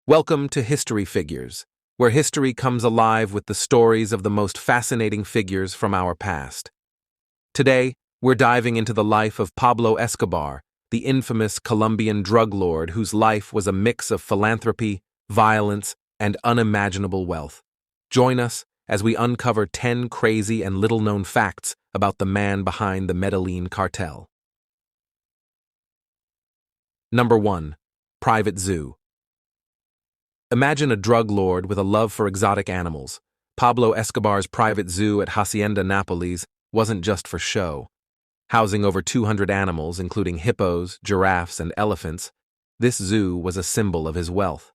Welcome to History Figures, where history comes alive with the stories of the most fascinating figures from our past. Today, we're diving into the life of Pablo Escobar, the infamous Colombian drug lord whose life was a mix of philanthropy, violence, and unimaginable wealth. Join us as we uncover 10 crazy and little-known facts about the man behind the Medellin cartel. Number 1. Private Zoo. Imagine a drug lord with a love for exotic animals. Pablo Escobar's private zoo at Hacienda Nápoles wasn't just for show. Housing over 200 animals, including hippos, giraffes, and elephants, this zoo was a symbol of his wealth.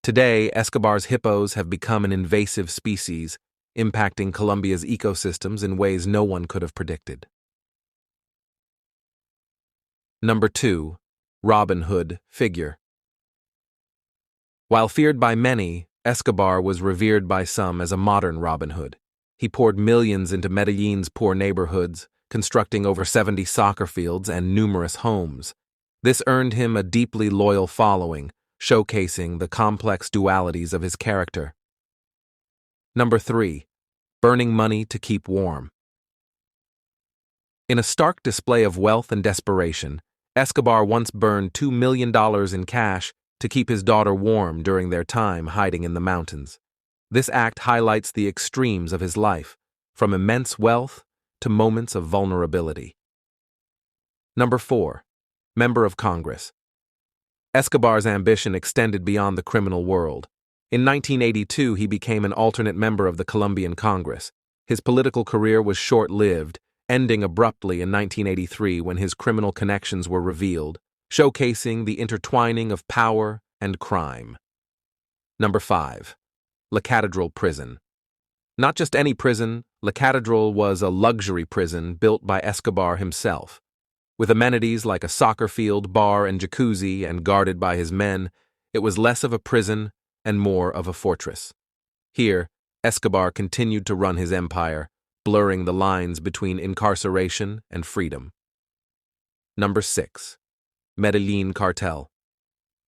Today, Escobar's hippos have become an invasive species, impacting Colombia's ecosystems in ways no one could have predicted. Number 2. Robin Hood figure. While feared by many, Escobar was revered by some as a modern Robin Hood. He poured millions into Medellin's poor neighborhoods, constructing over 70 soccer fields and numerous homes. This earned him a deeply loyal following, showcasing the complex dualities of his character. Number 3. Burning money to keep warm. In a stark display of wealth and desperation, Escobar once burned $2 million in cash to keep his daughter warm during their time hiding in the mountains. This act highlights the extremes of his life, from immense wealth to moments of vulnerability. Number 4. Member of Congress. Escobar's ambition extended beyond the criminal world. In 1982, he became an alternate member of the Colombian Congress. His political career was short-lived, ending abruptly in 1983 when his criminal connections were revealed, showcasing the intertwining of power and crime. Number 5. La Catedral Prison. Not just any prison, La Catedral was a luxury prison built by Escobar himself. With amenities like a soccer field, bar, and jacuzzi, and guarded by his men, it was less of a prison and more of a fortress. Here, Escobar continued to run his empire, blurring the lines between incarceration and freedom. Number 6. Medellin cartel.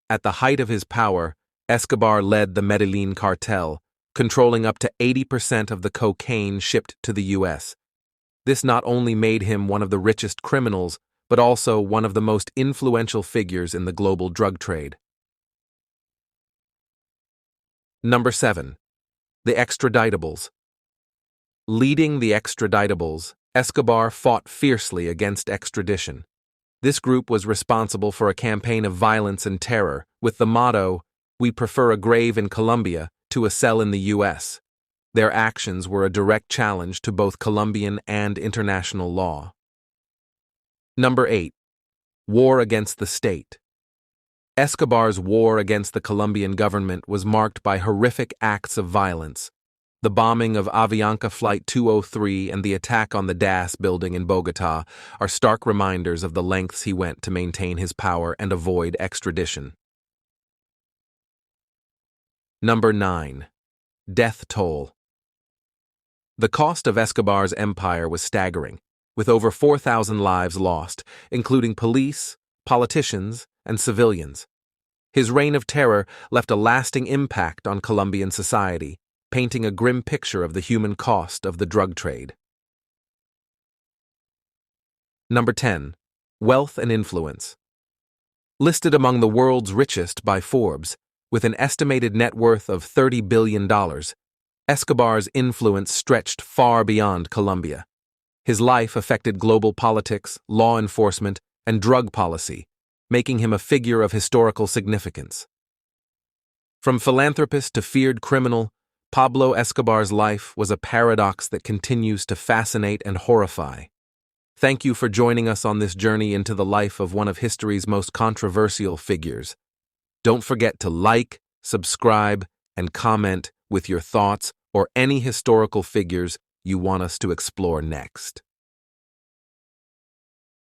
At the height of his power, Escobar led the Medellin cartel, controlling up to 80% of the cocaine shipped to the U.S. This not only made him one of the richest criminals, but also one of the most influential figures in the global drug trade. Number 7. The extraditables. Leading the extraditables, Escobar fought fiercely against extradition. This group was responsible for a campaign of violence and terror, with the motto, "We prefer a grave in Colombia to a cell in the U.S." Their actions were a direct challenge to both Colombian and international law. Number 8. War against the state. Escobar's war against the Colombian government was marked by horrific acts of violence. The bombing of Avianca Flight 203 and the attack on the DAS building in Bogotá are stark reminders of the lengths he went to maintain his power and avoid extradition. Number 9. Death toll. The cost of Escobar's empire was staggering, with over 4,000 lives lost, including police, politicians, and civilians. His reign of terror left a lasting impact on Colombian society, painting a grim picture of the human cost of the drug trade. Number 10. Wealth and influence. Listed among the world's richest by Forbes, with an estimated net worth of $30 billion, Escobar's influence stretched far beyond Colombia. His life affected global politics, law enforcement, and drug policy, making him a figure of historical significance. From philanthropist to feared criminal, Pablo Escobar's life was a paradox that continues to fascinate and horrify. Thank you for joining us on this journey into the life of one of history's most controversial figures. Don't forget to like, subscribe, and comment with your thoughts or any historical figures you want us to explore next.